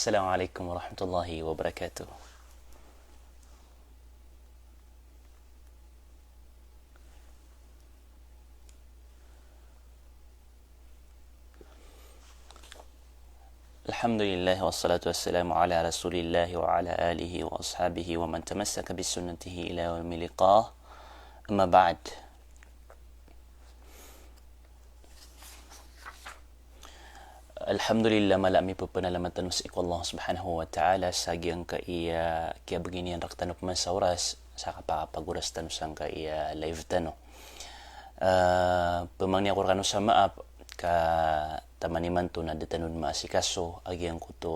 Assalamualaikum warahmatullahi wabarakatuh. Alhamdulillah wassalatu wassalamu ala rasulillah wa ala alihi wa ashabihi wa man tamassaka bisunnatihi ila yaumil liqah. Amma ba'd. Alhamdulillah malami pepenalamatan sa Allah subhanahu wa ta'ala sa giyang ka iya kaya begini ang raktanok man sa oras sa kapaguras tanong sang ka iya live tano. Pemang niya kurkano sa maap ka tamaniman to na detanon maasikaso agiyang ko to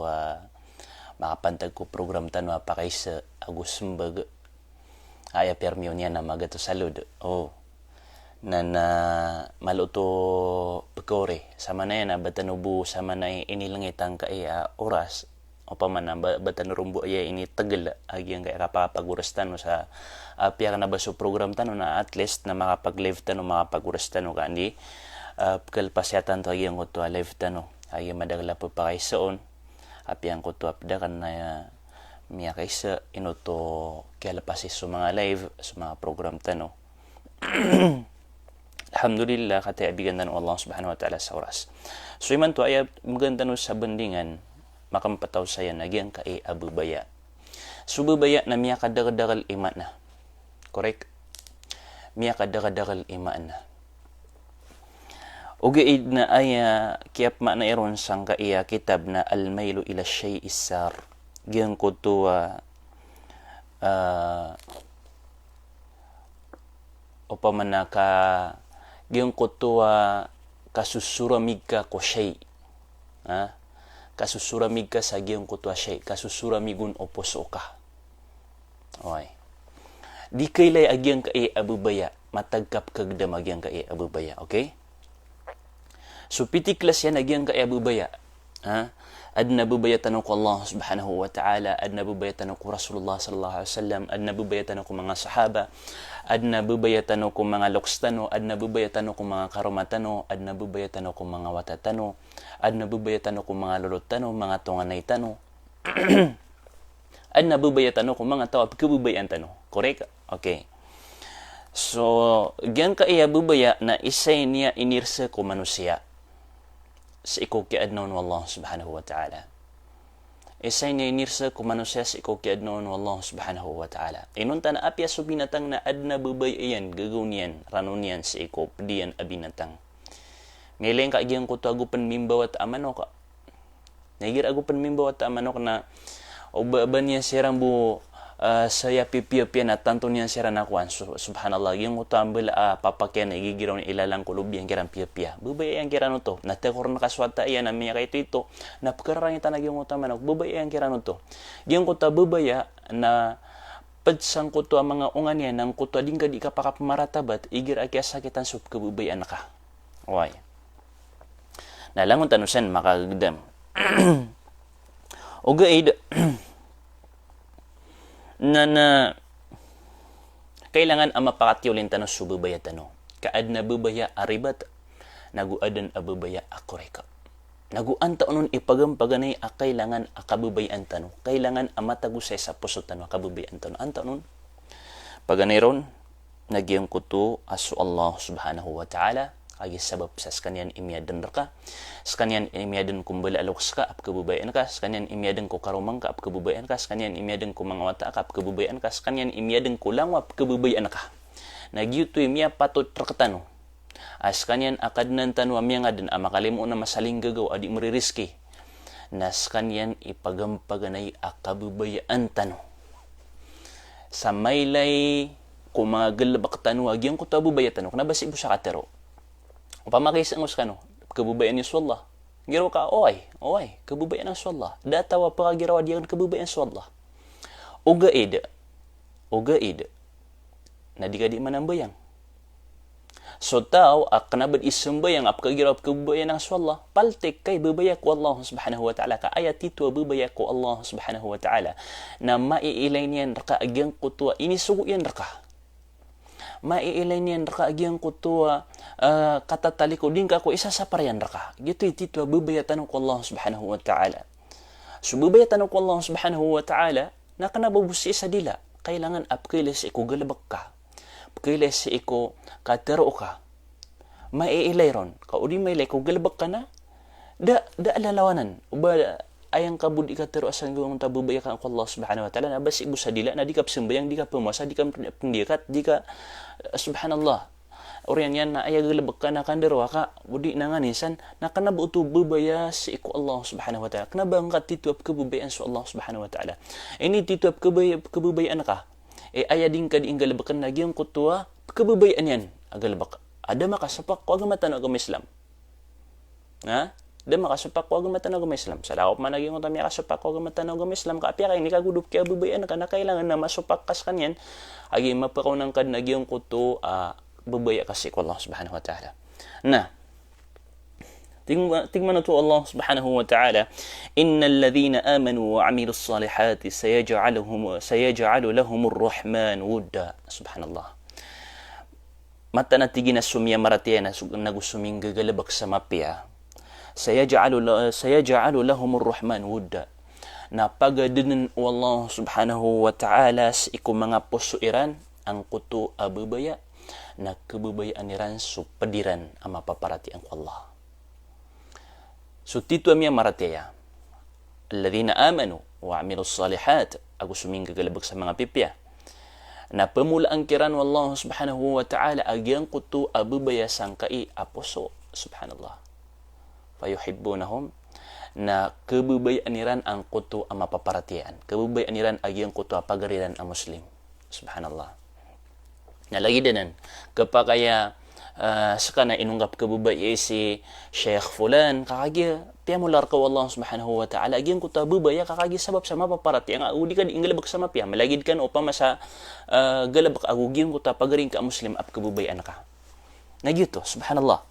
makapantag ko program tano apakay sa agusumbag aya permio niya na magato salud. Na maluto pekore sama na yan batanubu sama na inilangitang ka iya oras o pa man batanurumbu iya ini tegel agiyang kaya kapaguras tano sa apya ka na ba so program tano na at least na makapag-live tano makapaguras tano kandi kalpasyatan to agiyang ko to live tano agiyang madagla po pa kay saon apyang ko to apda kan na miya kaysa inuto kaya lapasis so mga live so mga program tano. Alhamdulillah kata abigan ng Allah subhanahu wa ta'ala sa oras. So iman to ay maganda no sa bandingan makampataw saya nagyang kay abubaya. So bubaya na miya kadagadagal ima na. Correct? Miya kadagadagal ima na. Ugaid na ay kiyap ma na iron sang ka iya kitab na al-mailu ila syai isar. Giyang ko to upaman na ka giyang ko to kasusuramig ka ko syai. Kasusuramig ka sa giyang ko to syai. Kasusuramigun oposo ka. Okay. Di kailay agyang ka abubaya. Matagkap kagdam agyang ka abubaya. Okay? So pitiklas yan agyang ka abubaya. Adna bubaya tanong ko Allah subhanahu wa ta'ala, adna bubaya tanong ko Rasulullah sallallahu alaihi wasallam, adna bubaya tanong ko mga sahaba, adna bubaya tanong ko mga lokstano, adna bubaya tanong ko mga karumatano, adna bubaya tanong ko mga watatano, adna bubaya tanong ko mga lulutano, mga tunganay tano, adna bubaya tanong ko mga tawab kabubayan tano. Correct? Okay. So, gyan ka iya bubaya na isay niya inirsa ko manusia. Sa ikaw kiadnon wallah subhanahu wa ta'ala. Isay niya inirsa ko manusia sa ikaw kiadnon wallah subhanahu wa ta'ala. Inunta na apya so binatang na adna bubay iyan, gagawin yan, ranon yan sa ikaw, diyan abinatang. Ngayon ka agyan ko to agupan mimbaw at amanok. Nagir agupan mimbaw at amanok na ba niya sirang bu saya pipi na tanto niyan sira nakuan subhanallah yung utambel papakyan na igigiraw ni ilalang kulubi ang kirang piya bubay ang kirano to natekor na kaswata iyan na miya kay ito napkarang itanag yung utamanok bubay ang kirano to yung kuta bubaya na padsang kuto ang mga ungan yan ng kuto din ka di ka pakapmaratabat igir akya sakitan sub kabubayan ka why nalangon tanusan makagdam ugaid na kailangan ang mapakatiulin tano sububaya tano. Kaad na bubaya aribat, naguadan abubaya akoreka. Naguan taonon ipagampaganay kailangan akabubayan tano. Kailangan amatagusay sa puso tano akabubayan tano. Antaonon, paganay ron, nagyang kuto aso Allah subhanahu wa ta'ala, agi sabab sa kanyan imiyadan raka, sa kanyan imiyadan kumbala aloks ka, ap kabubayan ka, sa kanyan imiyadan ko karumang ka, ap kabubayan ka, sa kanyan imiyadan ko mga wata ka, ap kabubayan ka, sa kanyan imiyadan ko lang, ap kabubayan ka. Nagyuto imiya patot rakatano. As kanyan akadnan tano amya nga din, makalimu na masaling gagaw, adi maririski. Nas kanyan ipagampaganay akabubayaan tano. Sa maylay, kung mga galabak tano, agyang ko tabubaya tano, kanabasi mo sa katero. Pamakisang us ka no, kabubayan ni Allah. Giraw ka, oy, kabubayan ng Allah. Datawa pa giraw diyan kabubayan sa Allah. Ugaid, na di ka di manambayang. So tao, kanabad isumbayang, apkagiraw kabubayan ng Allah. Paltik kay bubaya ko Allah subhanahu wa ta'ala. Ka ayat ito, bubaya ko Allah subhanahu wa ta'ala. Na maiilay niyan raka agyang kutwa, inisugo yan raka. Maiilay niyan raka agyang kutwa, katatali ko din ka ko isa sa parayan raka. Gito ititwa bubayatan ko Allah subhanahu wa ta'ala. Sububaya tanong ko Allah subhanahu wa ta'ala, na kanababusi sa dila, kailangan apkilis iko galabak ka. Apkilis iko katero ka. Maiilay ron. Kaudi may ilay, kung galabak ka na, da alalawanan. Uba, ayang kabud ikatero asan gawang tabubaya ka ako Allah subhanahu wa ta'ala, na basi ibu sa dila, na di ka psimbayang, di ka pumasa, di ka pendikat, di ka, subhanallah. Orian yan na ayag galabak ka na kanderwa ka, budi na nga nisan, na kanabuto bubaya si iku Allah subhanahu wa ta'ala. Kanabang ka tituap kabubayaan sa Allah subhanahu wa ta'ala. Ini tituap kabubayaan ka. Ayading ka diing galabakan na giyang kutua, kabubayaan yan, agalabak. Ada makasapak ko agamatan agama Islam. Ha? Ada makasapak ko agamatan agama Islam. Sa lakop man naging utami kasapak ko agamatan agama Islam, kaapya kayo, ni kagudup kaya bubayaan ka na kailangan na masupak kas kanyan, agi mapakaw ng kad na giyang kutu, bubaya kasi ko Allah subhanahu wa ta'ala. Nah, tingman ito Allah subhanahu wa ta'ala, innal ladhina amanu wa amilus salihati sayaj'alu lahumur rahman wudda. Subhanallah. Mata na tigina sumya maratiya na nagusuming gagalabak sa mapya. Sayaj'alu lahumur rahman wudda. Napagadinan Allah subhanahu wa ta'ala sa iku mga pusuiran ang kutu abubaya na kebubayaan niran su pediran ama paparati ang Allah. So titu amya marateya. Alladhina amanu wa amilus salihat, aku suming gagalabag sa mga pipya. Na pemulaan kiran wallahu subhanahu wa ta'ala agyang kutu abubaya sangkai aposo, subhanallah. Fayuhibbunahum, na kebubayaan niran ang kutu ama paparatian. Kebubayaan niran agyang kutu apagariran ang muslim. Subhanallah. Na lagi dinan kapakaya sakana inunggap kabubay si Sheikh Fulan kakagi piamular ka wallahu subhanahu wa ta'ala agyan ko tabubaya kakagi sabab sa mapaparati ang udi ka ingalabak sa mapya malagid kan upama sa galabak agugyan ko tapagaring ka muslim ap kabubayan ka nagyuto subhanallah.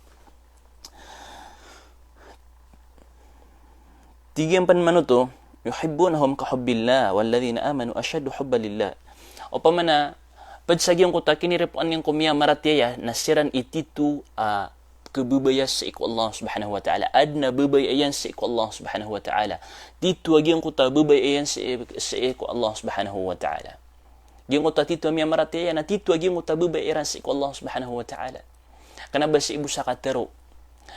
Tigyan pan manuto yuhibbunahum ka hubbillah walladhina amanu ashaddu hubban lillah. Upama na padsagyan ko ta kiniripuan ng kumya maratiya nasiran ititu kebubaya sa iku Allah subhanahu wa ta'ala. Adna bubayayan sa iku Allah subhanahu wa ta'ala. Titu agyan ko ta bubayayan sa iku Allah subhanahu wa ta'ala. Gyan ko ta titu amya maratiya na titu agyan ko ta bubayayan sa iku Allah subhanahu wa ta'ala. Kanaba sa ibu sa katero.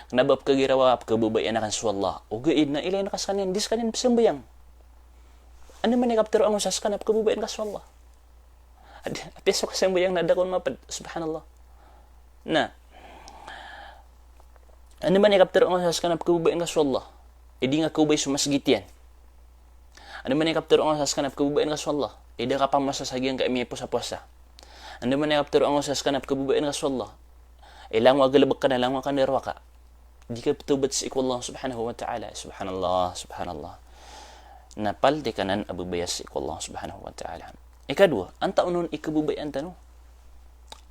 Kanaba kagirawa kebubayan akan sa Allah. O gaid na ilay nakas kanyan. Dis kanyan pasambayang. Ano man ikaptero ang usas kanap kebubayan ka sa Allah. Peso kasi mo yung nadakon mapad. Subhanallah. Na. Ano man ikaptero ang asas kanap kabubayan ka sa Allah. Hindi nga kubay sumasgit yan. Ano man ikaptero ang asas kanap kabubayan ka sa Allah. Hindi ka pa masasagyan ka imi pusa-pusa. Ano man ikaptero ang asas kanap kabubayan ka sa Allah. Ilang wagalabak ka na lang wakanirwa ka. Di ka tubat sa iku Allah subhanahu wa ta'ala. Subhanallah. Subhanallah. Napaldi ka nan abubayas sa iku Allah subhanahu wa ta'ala. Ikadua, anta unon ikabubayan tano.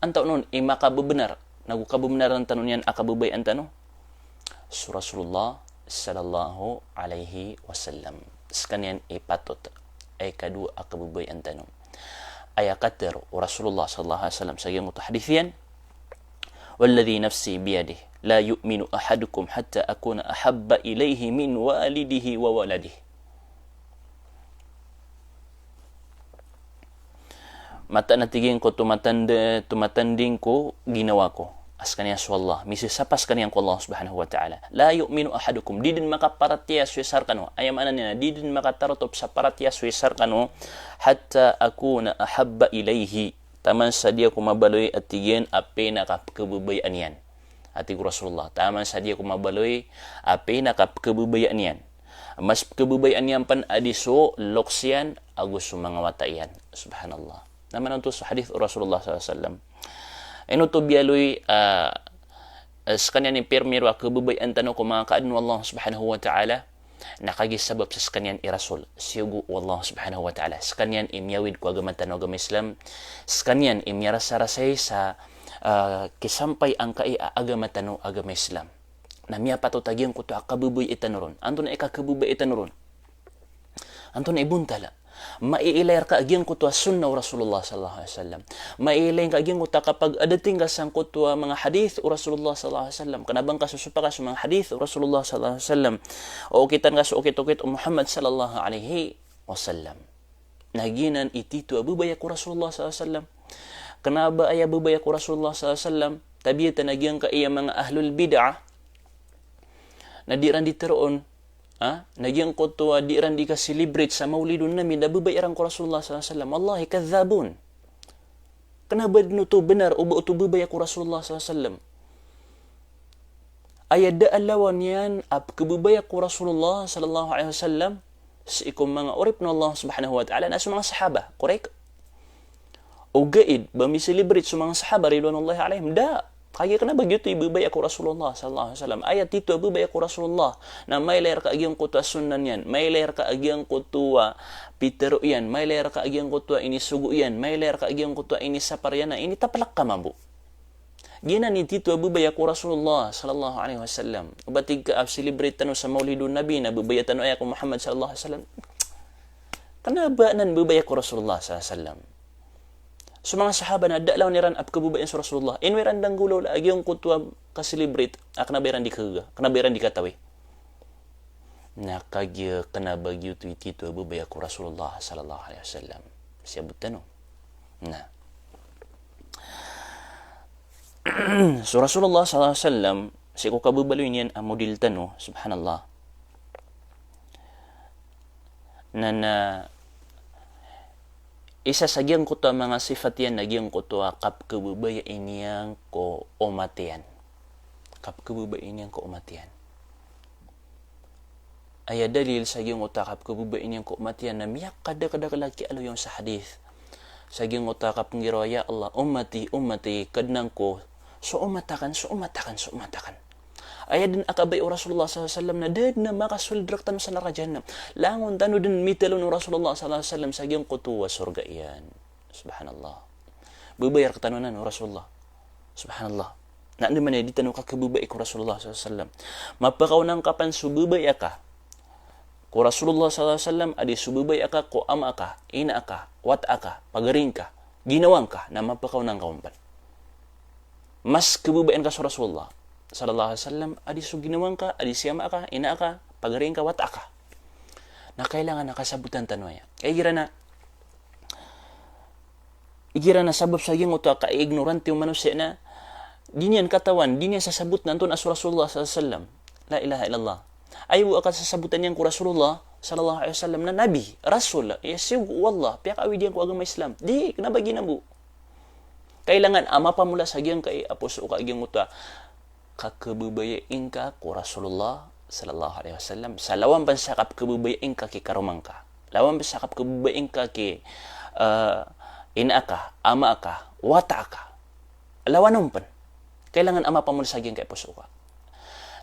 Anta unon imakabubenar. Nagukabubenar ang tanon yan akabubayan tano. So Rasulullah sallallahu alaihi wasallam. Sekanian ipatot. Ay kadua akabubayan tano. Ay akater Rasulullah sallallahu alaihi wasallam sa iyong hadithian. Walladhi nafsi biyadih. La yu'minu ahadukum hatta akuna ahabba ilayhi min walidihi wa waladihi. Mata natigin ko tumatanding ko ginawa ko as kaniya sa Allah misisapas kaniyang ko Allah subhanahu wa ta'ala la yu'minu ahadukum di din makaparatya suisar kano ayam anan niya di din makatarotop sa paratya suisar kano hatta akuna ahabba ilayhi taman sa dia ko mabaloy at tigyan ape nakapkabubayan yan ati ko Rasulullah taman sa dia ko mabaloy ape nakapkabubayan yan mas kabubayan yan pan adiso loksyan agus mga watayan subhanallah. Naman ito sa hadith Rasulullah SAW. Ino to biyaloy sa kanya ni permiro kabubayan tanong ko mga kaadun Allah subhanahu wa ta'ala nakagisabab sa kanyan irasul siyugo Allah subhanahu wa ta'ala sa kanyan imyawid ko agaman tanong agama Islam sa kanyan imyarasarasay sa kisampay ang kai agama tanong agama Islam na miya patutagyan ko to akabuboy itanuron anto na ikakabuboy itanuron anto na ibuntala Maiilayar ka agyang kutwa sunnah Rasulullah sallallahu alaihi wasallam. Maiilayar ka agyang kutwa kapag adating ka sang kutwa mga hadith o Rasulullah sallallahu alaihi wasallam. Kanabang ka susupa ka sa mga hadith o Rasulullah sallallahu alaihi wasallam. O ukitan ka sa ukit-ukit o Muhammad sallallahu alaihi wasallam. Naginan ititu abubaya ko Rasulullah sallallahu alaihi wasallam. Kanaba ay abubaya ko Rasulullah sallallahu alaihi wasallam. Tabiyatan agyang ka iya mga ahlul bid'ah na di ran diteroon nagyang ko to di ran di ka celebrate sa maulidun namin nababayaran ko Rasulullah sallallahu alaihi wasallam. Wallahi kadzabun. Kenapa to benar ubo to babaya ko Rasulullah sallallahu alaihi wasallam. Ayada alawan yan ap kababaya ko Rasulullah sallallahu alaihi wasallam sa ikum mga urip na Allah subhanahu wa ta'ala na sa mga sahaba. Correct? O gaid ba mi celebrate sa mga sahaba ridwanullahi alaihim? Da. Kaya ka na bagyo ito ibabaya ko Rasulullah sallallahu alaihi wasallam. Ayat ito ibabaya ko Rasulullah na may layar ka agyang kutwa sunan yan. May layar ka agyang kutwa pitero yan. May layar ka agyang kutwa ini sugo yan. May layar ka agyang kutwa ini sapar yan na. Ini tapalak ka mabu. Gina ni tito ibabaya ko Rasulullah sallallahu alaihi wasallam. Batig ka celebrate tano sa maulidun nabi na ibabaya tano ay ako Muhammad sallallahu alaihi wasallam. Kanaba nan ibabaya ko Rasulullah sallallahu alaihi wasallam. So mga sahaba na dalaw ni ran ap kabubayan sa Rasulullah. Inweran dang gulaw la agyong kutwa ka celebrate aknaberan di kaga, kanaberan di katawi. Nakagya kanabagyo tu tito ibabaya ko Rasulullah sallallahu alaihi wasallam. Siyabot tano. Na. So Rasulullah sallallahu alaihi wasallam si ko kabubaloy niyan ang model tano, subhanallah. Na isa sa giyang kuto mga sifat yan nagyang kuto kap kabubaya iniyang ko umatian. Kap kabubaya iniyang ko umatian. Aya dalil sa giyang uta kap kabubaya iniyang ko umatian na miyak kada kalaki alo yung sa hadith. Sa giyang uta kap ngiro ya Allah ummati kadnang ko so umatakan. Aya din akabay o Rasulullah sallallahu alaihi wasallam na dad na makasuldraktan sa narajan. Langon tano din mitalon o Rasulullah sallallahu alaihi wasallam sa giyang kutuwa surga iyan. Subhanallah. Bubayar ka tanunan o Rasulullah. Subhanallah. Na naman di tanong ka kabubay ko Rasulullah sallallahu alaihi wasallam. Mapakaw ng kapan sububay ka. Ko Rasulullah sallallahu alaihi wasallam adi sububay ka ko ama ka, ina ka, wat ka, pagaring ka, ginawang ka na mapakaw ng kaumpan. Mas kabubayan ka sa Rasulullah sallallahu alaihi wasallam adi suginawang ka, adi siyama ka, ina ka, pagaring ka, wat ka. Na kailangan nakasabutan tanwaya. Igira na sabab sa giyang uto ka ignorante yung manusia na di niyan katawan, di niya sasabot na antun as Rasulullah sallallahu alaihi wasallam. La ilaha illallah. Ayaw ka sasabutan niyan ko Rasulullah sallallahu alaihi wasallam na nabi, rasul, yasiw wallah, piyak awi diyan ko agama Islam. Di kinabagi na bu. Kailangan ama pa mula sa giyang kay apos o ka giyang uto kakabubayain ka ko Rasulullah sallallahu alaihi wasallam. Sa lawan pansakap kabubayain ka ki karumang ka. Lawan pansakap kabubayain ka ki ina ka, ama ka, wata ka. Lawanon pan. Kailangan ama pa mula sa giyang kay puso ka.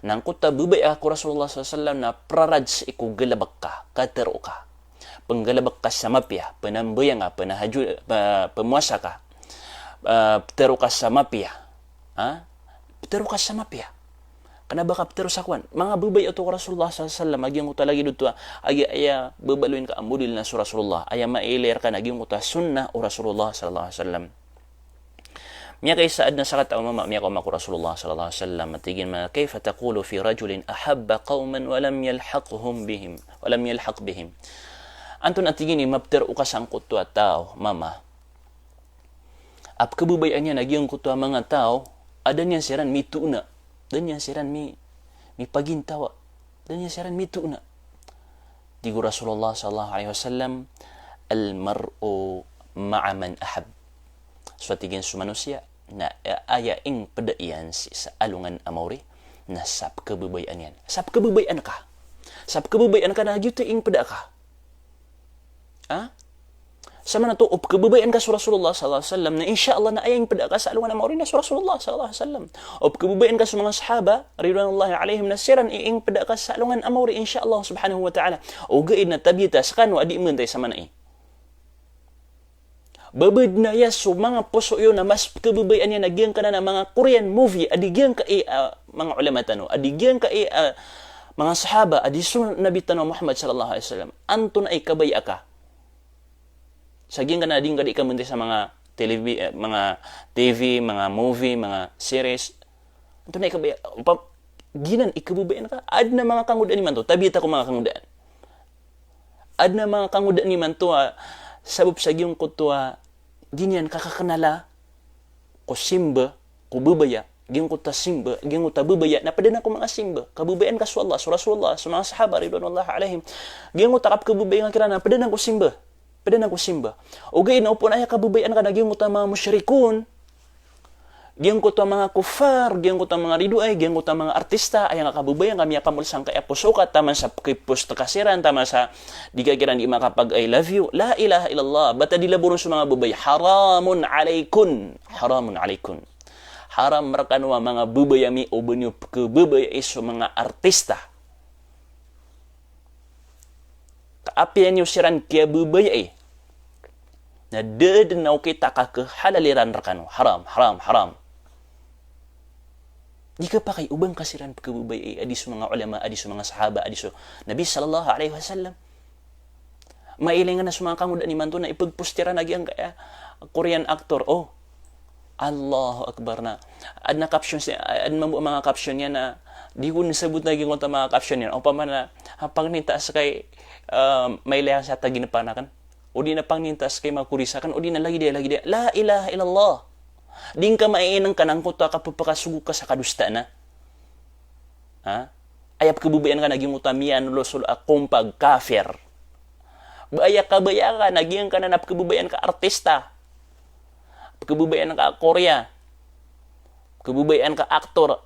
Nang kuta bubay ako Rasulullah sallallahu alaihi wasallam na praraj iku galabak ka, katero ka. Penggalabak ka sa mapya, penambuyang ka, pemuasa ka. Ptero ka sa mapya. Ptero ka sa mapya. Kana baka ptero sa kwan. Mga bubay ito ko Rasulullah sallallahu alaihi wasallam agyang uta lagi dito aya babaluin ka amudil na sa Rasulullah. Aya mailer ka agyang uta sunnah o Rasulullah sallallahu alaihi wasallam. Miya kay saad na sakat mama miya ko Rasulullah sallallahu alaihi wasallam matigin ma kayfa taqulu fi rajulin ahabba qauman wa lam yalhaq bihim. Anton atigin ni maptero ka sang kutwa tao mama. Ap kabubayan niya nagyang kutwa mga tao ada niya siran mituna. Dan niya siran mi pagintawa. Dan niya siran mituna. Digo Rasulullah sallallahu alaihi wasallam al-mar'u ma'a man ahab. So tigin su manusia na aya ing pedaian sa alungan amawri na sap kabubayan yan. Sap kabubayan ka. Sap kabubayan ka na gyud ing peda ka. Sama na to op kabubayan ka sa Rasulullah sallallahu alaihi wasallam na insyaallah na ayang pada ka sa alungan amawri na sa Rasulullah sallallahu alaihi wasallam. Op kabubayan ka sa mga sahaba ridwanullahi alaihim na siran iing pada ka sa alungan amawri insyaallah subhanahu wa ta'ala. O gaid na tabita sa kanwa adi man tay sama na babad na yaso mga puso yun na mas kabubayan niya nagyang ka na mga Korean movie adigyan ka mga ulama tano adigyan ka mga sahaba adi sunod nabi tano Muhammad sallallahu alaihi wasallam anton ay kabaya ka Saging ka na din ka di ka munti sa mga TV, mga movie, mga series. Ito na ikabaya. Ginan, ikabubayan ka. Ad na mga kangudaan ni man to. Tabita ko mga kangudaan. Ad na mga kangudaan ni man to. Sabab sa giyong ko to. Ginyan, kakakanala. Ko simba, ko bubaya. Giyong ko ta simba, giyong ko ta bubaya. Napadan ako mga simba. Kabubayan ka sa Allah, sa Rasulullah, sa mga sahaba, ridwanullah alaihim. Giyong ko takap kabubaya nga kirana. Napadan ako simba. Padan ako simba. O gayon, upo na kabubayan ka na giyong ko ta mga musyrikun. Giyang ko ta mga kufar, giyang ko ta mga riduay, giyang ko ta mga artista, ay nga kabubayan kami apamulsang kaya pusukat, taman sa kipos kasiran, taman sa di kagiran di makapag I love you. La ilaha illallah. Bata di laburon sa mga bubay. Haramun alaykun. Haramun alaykun. Haram merakanwa mga bubayami o banyo kabubay iso mga artista. Kaapian yung siran kaya bubay na dadanaw kita ka kehalaliran rakano. Haram, haram, haram. Di ka pa kay ubang kasiran pagkabubay adis mga ulama, adis mga sahaba, adis Nabi sallallahu alaihi wasallam. Mailingan na sa mga kangudan ni manto na ipagpustira na giyang kaya Korean actor. Oh, Allahu Akbar na. Ad na captions niya, ad mga caption niya na di ko nisabot na giyang mga caption niya. O pa man na pangninta sa kay may layang sa taginapanakan. O di na pangnintas kay makurisakan. O di na lagi dia. La ilaha illallah. Di ka maiinang ka nang kuta kapapakasugo ka sa kadusta na. Ha? Ayap kabubayan ka naging utamian losul akumpag kafir. Baya ka, naging ka na napakabubayan ka artista. Kabubayan ka Korea. Kabubayan ka aktor,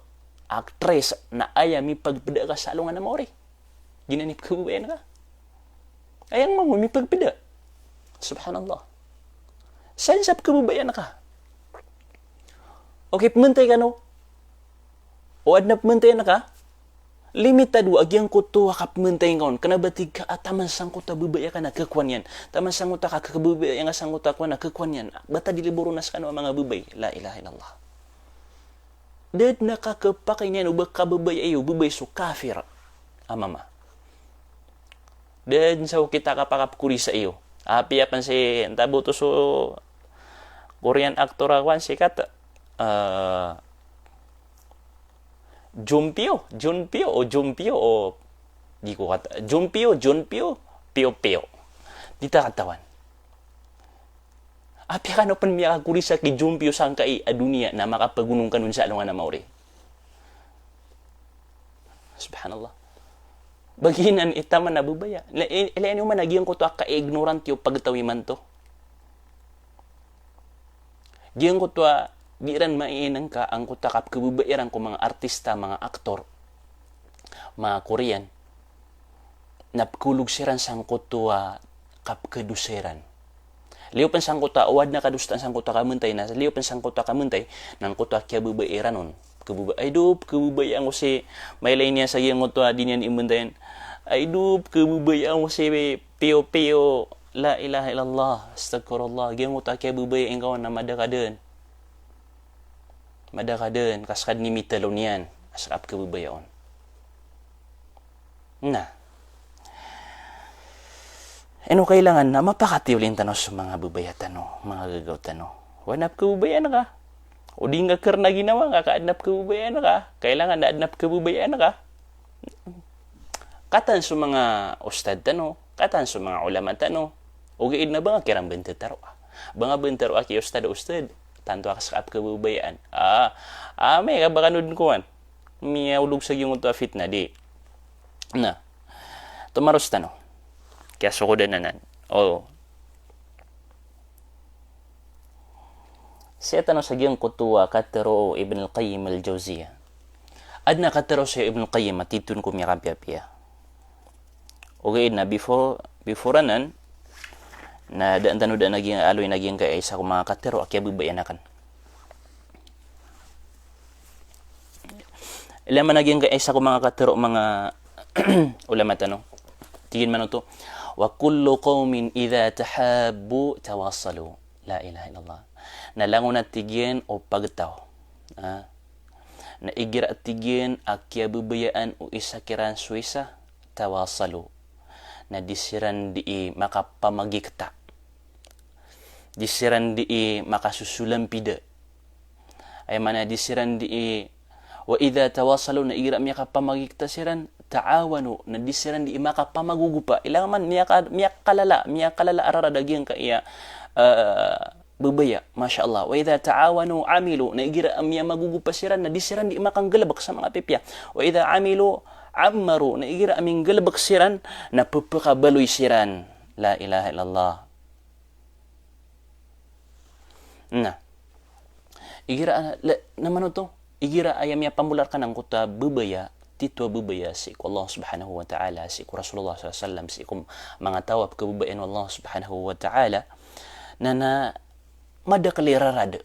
actress na ayami pagpida ka sa alungan na mori. Ginanip kabubayan ka. Ayang mo, may pagpida. Subhanallah. Saan sa kabubayan ka? Okay, pamantay ka no? O ad na pamantay na ka? Limitado, agyang kuto ka pamantay ka. Kanabatig ka at taman sang kuta bubaya ka na kakwan yan. Taman sang kuta ka kakabubaya nga sang kuta ka na kakwan yan. Bata diliburo na sa mga bubay. La ilaha illallah. Dad nakakapakay niyan, ubag ka bubay ayo, bubay so kafir. Mama. Dad sa kita kapakapkuri sa iyo. Apiapan si tabuto so Korean actor akwan si kata Junpyo o di ko kata Junpyo Pio di ta katawan api ka no pan miya kaguri sa ki Junpyo sang kai adunia na makapagunong kanun sa alungan na mauri. Subhanallah. Baginan itaman na bubaya. Ilayan yung managyan ko to ka-ignorant yung pagtawiman to. Giyan ko to giran mainang ka ang kutakap kabubayaran ko mga artista, mga aktor, mga Korean. Napkulog siran sang kuto kapkaduseran. Liyo pan sang kuta, awad na kadustan sang kuta kamuntay na. Liyo pan sang kuta kamuntay, nang kuta kya bubayaran nun. Ay dup, kabubayan ko si may lain niya sa iyang kuto, di niyan imundayan. Ay dup, kabubayan ko si Pio. La ilaha illallah, astagfirullah. Giyan ko ta kya bubayain ka na madakaden. Kaskad ni mitalon yan. Asakap kabubayaon. Na. Ano kailangan na mapakatiulin tano sa mga bubayatan mga gagaw tano. Wanap kabubayan ka. O di nga karna ginawa nga, kaadnap kabubayan ka. Kailangan na adnap kabubayan ka. Katan sa mga ustad tano, katan sa mga ulama tano. O gaid na ba nga kirang bentaro Banga bentaro ki ustad. Tanto ka sa kabubayan. May kabakanod kuwan. May ulog sa yung ito fitna di. Na. Tumaros tano. Kaya sukodan na nan. Siya tanong sa giyang kutuwa katero Ibn al-Qayyim al-Jawziyah. Adna katero siya Ibn al-Qayyim matitun ko miya kampya-pya. Okay na before nan na daan tano daan naging aloy naging kay isa ko mga katero akya bubayanakan. Ilan man naging kay isa ko mga katero mga ulama tano. Tingin man to. Wa kullu qaumin idha tahabbu tawassalu. La ilaha illallah. Nalangon na tigyan o pagtaw. Na igira tigyan akya bubayaan o isa kiran suisa tawasalu. Na disiran di makapamagikta. disiran di makasusulam pida ay mana disiran di wa idza tawasalu na igira miya kapamagik tasiran taawanu na disiran di maka pamagugupa ilaman miya kalala araradagian ka iya bubaya masyaallah wa idza taawanu amilu na igira miya magugupa siran na disiran di makang galabak sa mga pipya wa idza amilu ammaru na igira aming galabak siran na pupakabaloy siran la ilaha illallah. Nah, igira naman to, igira ayam ya pamular ka ng kuta bubaya, titwa bubaya si Allah subhanahu wa ta'ala, si Rasulullah sallallahu alaihi wasallam, si mga tawab kabubayan Allah subhanahu wa ta'ala, na madaklirarad.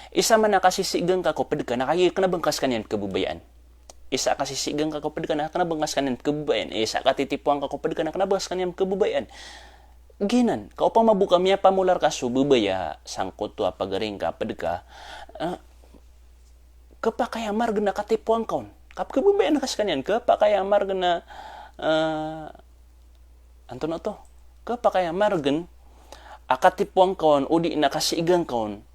Isa man nakasisigang ka ko pedka, nakakibangkas ka niyan kabubayan. Isa kasisigang ka ko pedka, nakakibangkas ka niyan kabubayan. Isa katitipuan ka ko pedka, nakakibangkas ka niyan kabubayan. Ginan, kau pa mabuka miya pamular ka sububaya sangkot tu apa garing ka pedka kaya margna katipuan kaun kap kebubayan kas kanyan kaya margna anton to kaya margen akatipuan kaun udi na kasigang kaun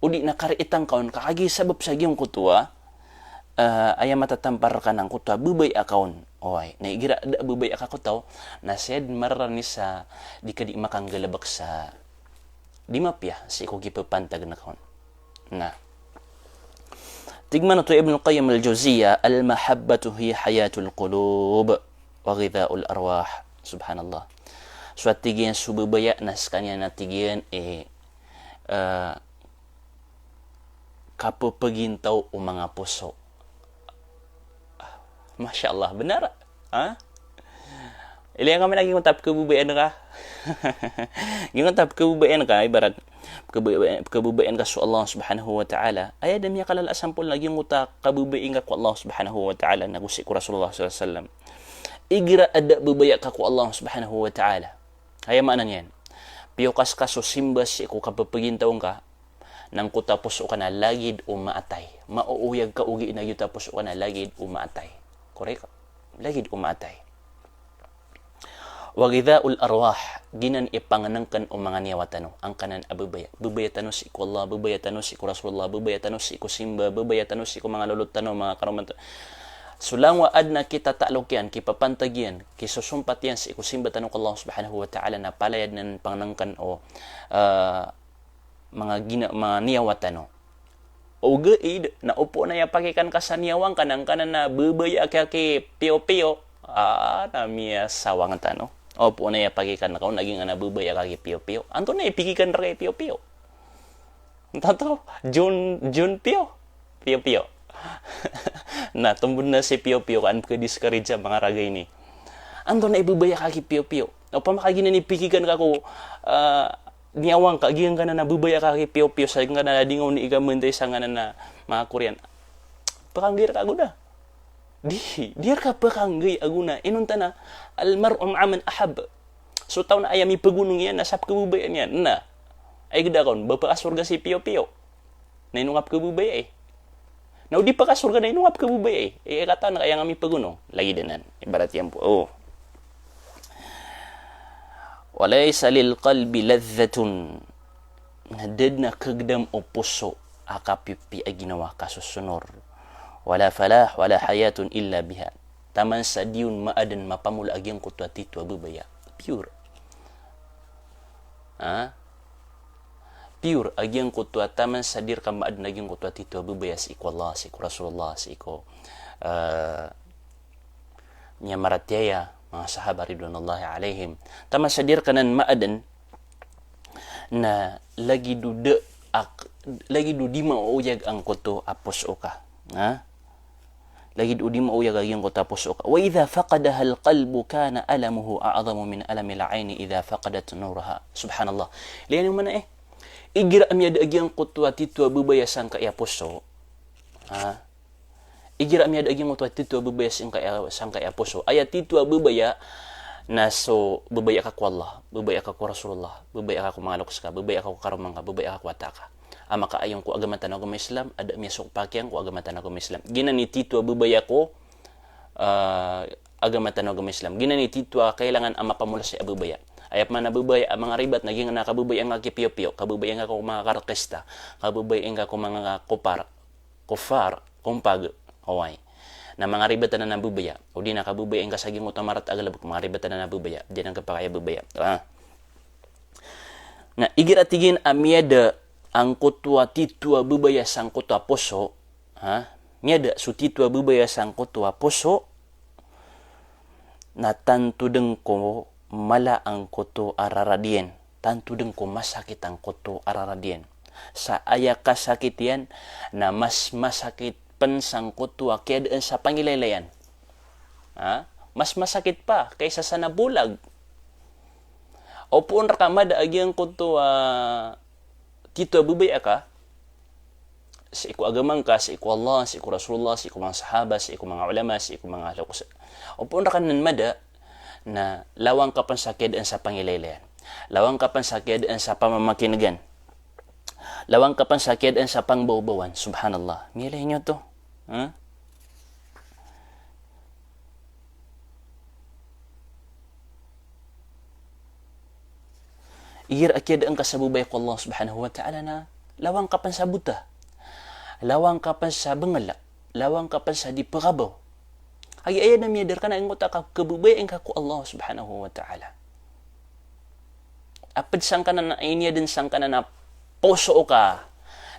udi na kariitang kaun kakagi sabab sa giyong kutua ayam matatampar ka ng kutua bubay akaun oy naigira da bubay akakutaw na sed marani sa di kadi makang galabak sa di mapya si ko gipapantag na kaon na tigman to Ibn Qayyim al-Jawziyya al-mahabbatu hiya hayatul qulub wa ghidha'ul arwah subhanallah so atigian sububaya nas kanya natigian kapapagintaw o mga puso. Masya Allah, benar? Ha? Ilang kami naging utap kebubayan ka? Gingatap kebubayan ka, ibarat kebubayan ka sa Allah subhanahu wa ta'ala. Ay, dami kalala sampol naging utap kebubayan ka ku Allah subhanahu wa ta'ala. Nagusi ku Rasulullah sallallahu alaihi wasallam. Igira ada bubaya ka ku Allah subhanahu wa ta'ala. Kaya maanan yan. Piyokas ka so simbas si ku kapapagintaong ka. Nang ku tapos o ka na lagid o maatay. Mauuyag ka ugi na yun tapos o ka na lagid o maatay. Korek, lagid umatay. Wagidhaul arwah, ginan ipanganangkan o mga niyawatano, ang kanan abubaya. Bubaya tano si ko Allah, bubaya tano si ko Rasulullah, bubaya tano si ko Simba, bubaya tano si ko mga lulutano, mga karumanto. Sulang waad na kita talokyan, kipapantagyan, kisusumpatyan si ko Simba tano ko Allah subhanahu wa ta'ala na palayad ng panganangkan o mga niyawatano. O gaid na upo na yapakikan ka sa niyawang kanang kanan na bubaya kaki piyo-piyo na miya sawang tano opo na yapakikan na kaon naging ana bubaya kaki piyo-piyo anto na ipikikan ra kay piyo-piyo tato Jun piyo na tumbod na si piyo-piyo kan ka discourage sa mga ragay ni anto na ibubaya kaki piyo-piyo o pamakagina ni pikikan ka ko niyawang ka, giyan ka na nabubaya ka kay piyo-piyo sa nga na dingaw ni igamentay sa nga na mga Korean. Pakanggir ka aguna. Diyar ka pakanggay aguna. Inunta na, almar'um aman ahab. So taw na ayami pagunong yan, nasap kabubayan yan. Na, ay gudakon, bapakasurga si piyo-piyo. Nainungap kabubaya eh. Now di pa kasurga na inungap kabubaya eh. Kata na kaya nga mi pagunong. Lagi dinan. Ibarat yan po. Oh. Walaysa lil qalbi ladhatun nadid na kagdam o puso akapipi ay ginawa kasusunor wala falah wala hayatun illa biha taman sa diun maadan mapamula agyang kutwa titwa bubaya pure pure agyang kutwa taman sa dir ka maadan agyang kutwa titwa bubaya si ko Allah si ko Rasulullah si ko niya maratyaya mga sahabat ridwanullahi alaihim tama sadir kanan maadan na lagi du di mauyag ang kuto apos oka lagi du di mauyag ang kuto apos oka wa idha faqadaha alqalbu kana alamuhu a'zamu min alami al'aini idha faqadat nuraha subhanallah liyan yung mana igira amyad agyang kuto atitwa bubayasan ka iaposo igira amyad agyang kuto atitwa bubayasan ka sang ka iaposo ayat titwa bubaya na so bubaya ka ku Allah, bubaya ka ku Rasulullah, bubaya ka ku mga luks ka, bubaya ka ku karamang ka, bubaya ka ku ataka. Ama ka ayong ku agamatan agama Islam, ada misok pakyang ku agamatan agama Islam. Ginani titwa bubaya ko agamatan agama Islam. Ginani titwa kailangan ama pamula sa bubaya. Ayap man nabubaya ang mga ribat, naging nakabubaya nga kipiyo-piyo, kabubaya nga ko mga karkista, kabubaya nga ko mga kufar, kumpag, away. Na mga ribat na nabubaya, o di nakabubaya nga saging utamarat agalabok, mga ribat na nabubaya, di nang kapakaya bubaya. Na igiratigin amyada ang kutwa titwa bubaya sang kutwa poso, Nyada su titwa bubaya sang kutwa poso, na tantudeng ko mala ang koto araradien. Tantudeng ko masakit ang koto araradien. Sa aya kasakit yan na mas masakit pan sang koto kaya sa pangilaylayan. Mas masakit pa kaysa sa nabulag. O puon ra ka madaagi ang koto titwa bubaya ka, sa iku agamang ka, sa iku Allah, sa iku Rasulullah, sa iku mga sahaba, sa iku mga ulama, sa iku mga lakus. O puon ra ka mada na lawang ka pan sakit sa pangilaylayan. Lawang ka pan sakit sa pamamakinagan. Lawang ka pan sakit sa pangbawbawan. Subhanallah. Milay nyo to. Igir akyad ang kasabubay ko Allah subhanahu wa ta'ala na lawang ka pan sa buta. Lawang ka pan sa bangala. Lawang ka pan sa di pagabaw. Ay ayan na miyadar ka na ang utak kabubayan ka ko Allah subhanahu wa ta'ala. Apad sang ka na inya din sang ka na poso ka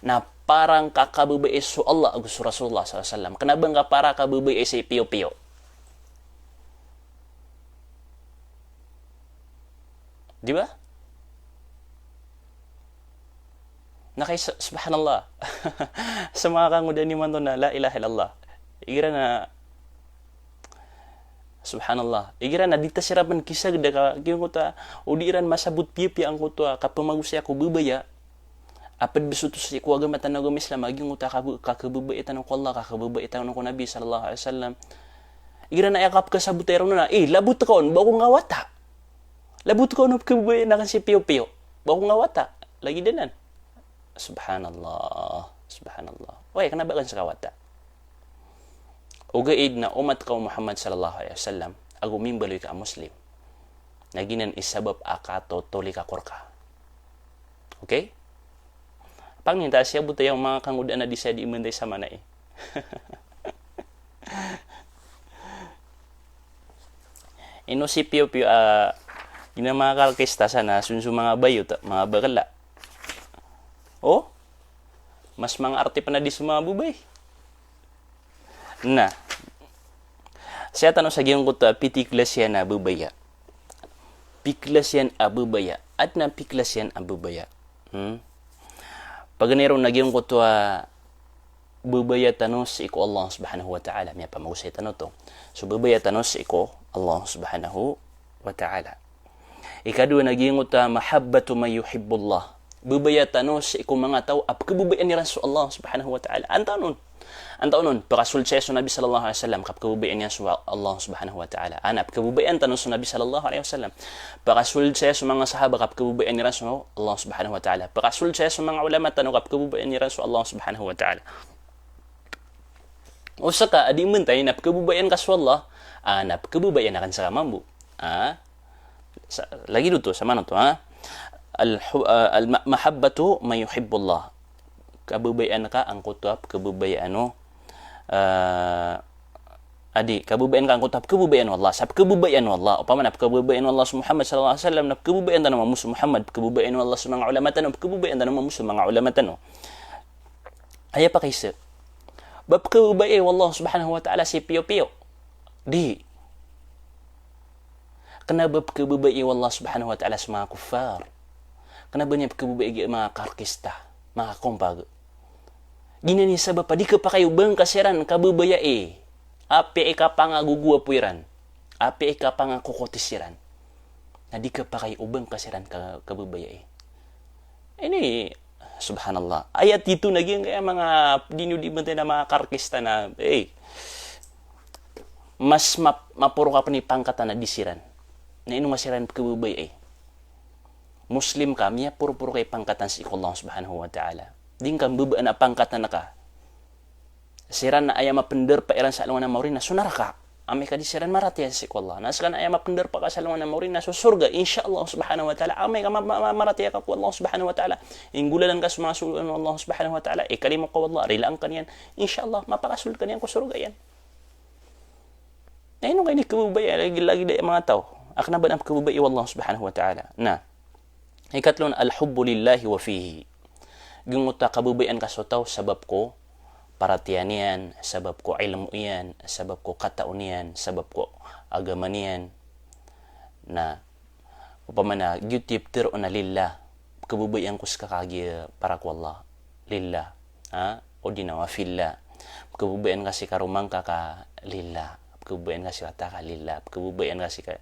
na parang kakabubay so Allah agus Rasulullah sallallahu alaihi wasallam. Kanabang ka para kabubay sa piyo-piyo. Di ba? Subhanallah. Sa mga kangudan ni man na la ilaha illallah. Igira na Subhanallah. Igira na dita sirapan kisag da ka kiyong udiran masabut pipi ang kuta kapamagusya ko bubaya. Apad bisuto sa iko agam at anagam Islam agyong uta kakabubaya tanong ko Allah, kakabubaya tanong ko Nabi sallallahu alaihi wasallam. Igira na yakap ka sa butero na labut ka on bako ngawata. Labut ka on kabubaya na kan si piyo-piyo. Bako ngawata. Lagi dinan. Subhanallah. Subhanallah. Oy, kanaba kan sa kawata. Ugaid na umat ka Muhammad sallallahu alaihi wasallam, agumim baloy ka Muslim. Naginan isabab akato toli ka korka. Okay? Pangninta siya buta yung mga kangudan na di siya di imanday sa mana eh. Ino si piyo-piyo, yun ang mga kalkista sana, sunso mga bayot, mga bagala. Oh, mas mga arte pa na di sa mga bubay. Na, siya tanong sa giyong kuta, pitiklas yan na bubaya. Piklas yan abubaya. At na piklas yan abubaya. Pag ganero na giyong kuta, bubaya tanos iko Allah subhanahu wa ta'ala. May pamagusay tanong to. So, bubaya tanos iko Allah subhanahu wa ta'ala. Ikadua na giyong kuta, mahabbatu may yuhibbullah. Bubaya tanos iko mga tao, apkabubayan ni Rasul Allah subhanahu wa ta'ala. Antaon nun, pakasul siya sa Nabi sallallahu alaihi wasallam, kapkabubayan niya sa Allah subhanahu wa ta'ala. Anap, kabubayan tanos sa Nabi sallallahu alaihi wasallam. Pakasul siya sa mga sahaba, kapkabubayan ni Rasul Allah subhanahu wa ta'ala. Pakasul siya sa mga ulama, tanong kapkabubayan ni Rasul Allah subhanahu wa ta'ala. O saka, adi mentay, napkabubayan ka sa Allah, napkabubayan na kan sa mambu. Lagi dito, sama na to, al-mahabbatu may yuhibbullah. Kabubayan ka ang kutap, kabubayan kabubayan ka ang kutap, kabubayan Allah. Sab kabubayan Allah. O pamanap, kabubayan Allah sa Muhammad sallallahu alaihi wasallam, kabubayan tanong mga musa Muhammad, kabubayan Allah sa mga ulama tanong, kabubayan tanong mga musa mga ulama tanong. Aya pa kaysa. Bab kabubayan Allah subhanahu wa ta'ala si piyo-piyo. Di. Kanabab kabubayan Allah subhanahu wa ta'ala sa mga kuffar. Kanaba niya kabubayan mga karkista, mga kumpag. Ginani sabab pa, di ka pa kayo bang kasiran kabubaya eh. Api ka pa nga guguwapuiran. Api ka pa nga kukotisiran. Na di ka pa kayo ubang kasiran kabubaya eh. Ini, subhanallah. Ayat itu naging kaya mga dinudibante na mga karkista na, mas mapuro ka pa ni pangkata na disiran. Na ino masiran kabubaya eh. Muslim kami, puro-puro kay pangkatan si Allah subhanahu wa ta'ala. Din kang bubaan na pangkatan na ka. Siran na ayaw mapender pa iran sa alungan na maurin na sunara ka. ame kadisiran marat ya si Allah naskan ay mapender pa kasalungan na morin naso surga insyaallah subhanahu wa taala ame ka marat ya ka Allah subhanahu wa taala ingulalan ka sumasul Allah subhanahu wa taala ikalimu ka Allah rilang kanyan insyaallah mapakasul kanyan ko surga yan ay no kay ni kabubay lagi day mga tao akna ba ang kabubay wallah subhanahu wa taala na ikatlon alhubbu lillahi wa fihi ginguta kabubayan ka so tao sabab ko paratian yan, sabab ko ilmu yan, sabab ko kataon yan, sabab ko agama yan, na upamana gyutip tiro na lillah, kabubayan ko sa kakagi para ko Allah, lillah, o dinawa fillah, kabubayan kasi karumang ka lillah, kabubayan kasi kata ka lillah, kabubayan kasi ka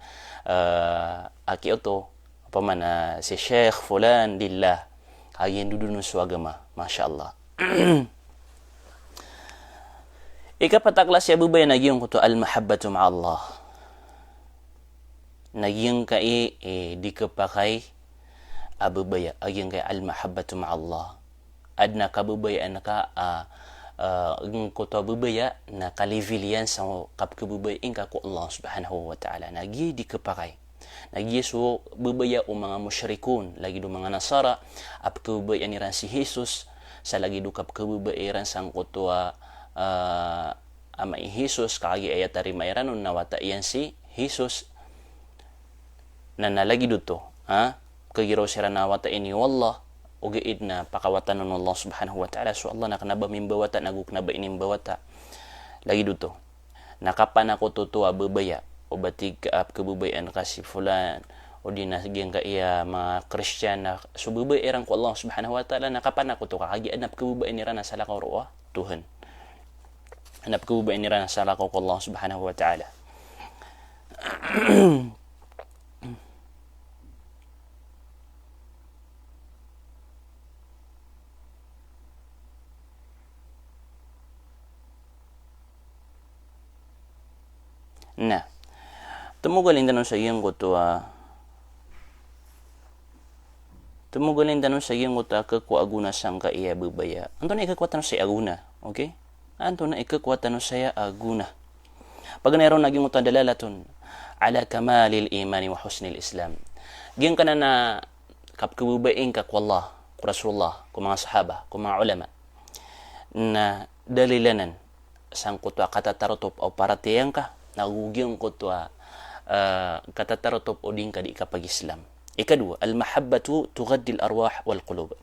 aki oto, upamana si Sheikh Fulan lillah, kagyan dudunun sa agama, Masya Allah. Ikapataklas ya bubay nagyong kuto al-mahabbatu ma'allah. Nagyong kay di kapakay abubaya agyong kay al-mahabbatu ma'allah. Adna kabubaya ka ang kuto bubaya na kalivilian sa kapkabubay inka ko Allah subhanahu wa ta'ala. Nagi di kapakay. Nagi so bubaya o mga musyrikun lagi do mga nasara apkabubaya ni ran si Jesus sa lagi do kapkabubayan sang kuto ama Jesus kagi ayat dari mayranon nawata iyan si Jesus na nalagi duto kagiro sira nawata ini wallah ugiid na pakawatan ng Allah subhanahu wa ta'ala so Allah nakanaba mimbawata naguk na ba inimbawata lagi duto nakapan ako tutuwa bubaya o batig kaap kabubayan kasi fulan o di nasigyan ka iya mga Christian na sububay irang ko Allah subhanahu wa ta'ala nakapan ako to kagi anap kabubayan nira na salakaw ruwa Tuhan hanap ko ba inira sa lakaw ko Allah subhanahu wa ta'ala na tumugalin tanong sa iyong kutuwa tumugalin tanong sa iyong kutuwa kakuaguna sang ka iya bubaya anto na ikakwatan sa aguna okay anto na ikakwatan saya aguna pag naroon naging utang dalalatun ala kamalil imani wa husnil islam giyan kana na kapkabubain ka ko Allah ko Rasulullah ko mga sahaba ko mga ulama na dalilanan sang kutwa katatarotop o paratiyang ka nagugyong kutwa katatarotop o din ka di kapag Islam ikadua al mahabbatu tughaddi al arwah wal qulub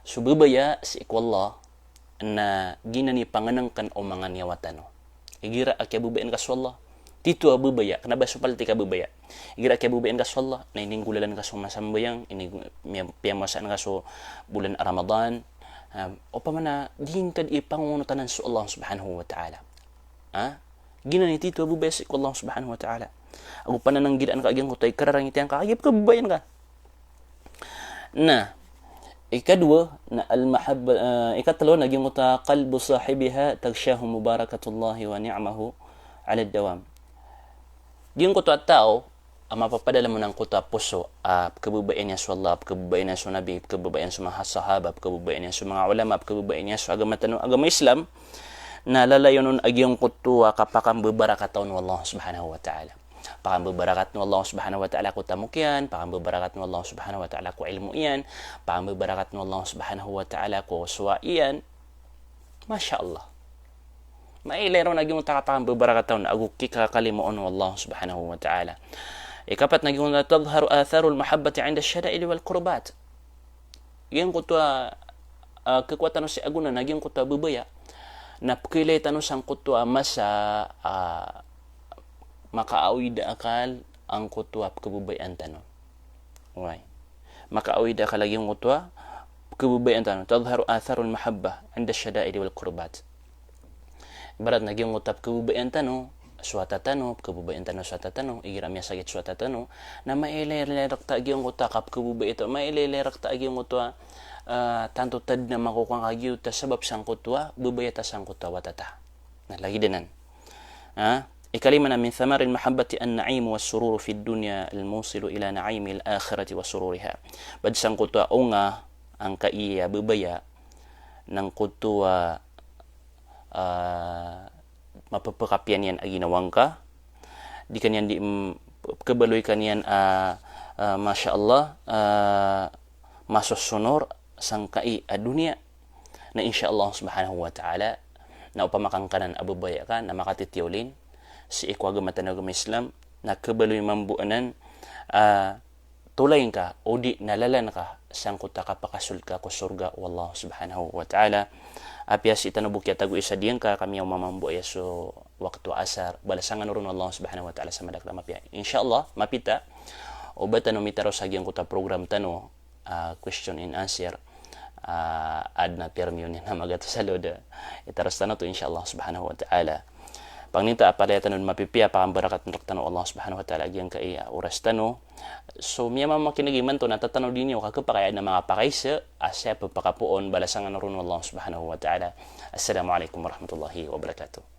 sububaya si Allah na ginani panganangkan o mga niyawatano. Igira akya bubayan ka swalla. Tito abubaya. Kanaba supalti ka bubaya. Igira akya bubayan ka swalla. Na ininggulalan ka so masambayang. Piyamasan ka so bulan Ramadan. O pa man din kad ipangunutanan sa Allah subhanahu wa ta'ala. Ginani tito abubaya sa Allah subhanahu wa ta'ala. Ako pa na nang gidaan ka agyang kutay kararangit yan ka. Agip ka bubayan ka. Na ikadwa na al-mahabba ikatlo naging uta qalbu sahibiha tagshahu mubarakatullahi wa ni'mahu ala dawam yung kuto at tao mapapadala mo ng kuto puso kabubayan niya sa Allah kabubayan niya sa Nabi kabubayan sa mga sahaba kabubayan niya sa mga ulama kabubayan niya sa agama Islam na lalayon nun agyong kuto kapakang babarakaton wallah subhanahu wa ta'ala pakang bebarakat nu Allah subhanahu wa ta'ala ku tamukyan, pakang bebarakat nu Allah subhanahu wa ta'ala ku ilmu iyan, pakang bebarakat nu Allah subhanahu wa ta'ala ku suwa iyan. Masya Allah. Mailero naging takapakang bebarakat taon, agukki kakalimuon nu Allah subhanahu wa ta'ala. Ikapat naging tadharu atharul mahabbati inda syada'ili wal kurbat. Yung kutwa kekuatan si aguna naging kutwa bubaya. Napkilay tanong sang kutwa masa makaawid akal ang kutwa kabubayan tanong. Okay. Makaawid akal lagi yung kutwa kabubayan tanong. Tadharu atharul mahabba inda syada'ili wal kurbat. Ibarat naging utap kabubayan tanong, suata tanong, kabubayan tanong, suata tanong, igiramya sakit suata tanong, na mailelerak taagi yung kutwa kap kabubay ito, mailelerak taagi yung kutwa tanto tad na makukang agyo ta sabab sang kutwa, bubayata sang kutwa watata. Na lagi dinan. إكلمنا من ثمار المحبة النعيم والسرور في الدنيا الموصل إلى نعيم الآخرة وسرورها بد سنقطوا أونغا أنك إيا ببيا ننقطوا mapapakapian yan aginawang ka di kanyan di kebaloy kanyan masya Allah masusunor sangkai dunia na insyaallah subhanahu wa ta'ala na upamakang kanan abubaya ka na makatitiulin si ikwagumatan ng Islam na kebaloy mambuanan tulayin ka o di nalalan ka sang kuta ka pakasul ka ko surga wallahu subhanahu wa ta'ala apias itanubuk ya tagu isa diyan ka kami yung mamambu ya so waktu asar balasangan urun Allah subhanahu wa ta'ala sa madakla mapia insyaallah mapita o bata no mitaro sa giyang kuta program tano question and answer adna term yun na magato sa loda itaras tano to insyaallah subhanahu wa ta'ala pangninta apalaya tanon mapipia pakambarakat ng tano Allah subhanahu wa ta'ala giyang kai oras tano so miya makinagiman to natatanaw din niyo kakapakayaan ng mga pakaysa asya pagpakapuon balasangan ron Allah subhanahu wa ta'ala assalamu alaikum warahmatullahi wabarakatuh